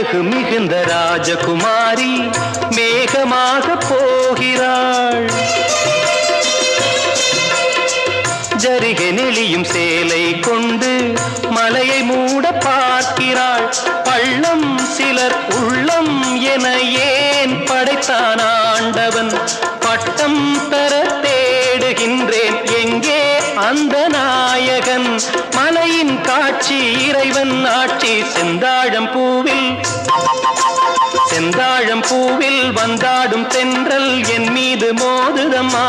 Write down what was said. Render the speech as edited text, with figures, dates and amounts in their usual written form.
அழகு மிகுந்த ராஜகுமாரி மேகமாக போகிறாள். ஜரிகை நெளியும் சேலை கொண்டு மலையை மூட பார்க்கிறாள். பள்ளம் சிலர் உள்ளம் என ஏன் படைத்தான் ஆண்டவன்? பட்டம் பெற தேடுகின்றேன், எங்கே அந்த நாயகன்? மலையின் காட்சி இறைவன் ஆட்சி. செந்தாழம் பூவில் வந்தாடும் தென்றல் என் மீது மோதுதம்மா.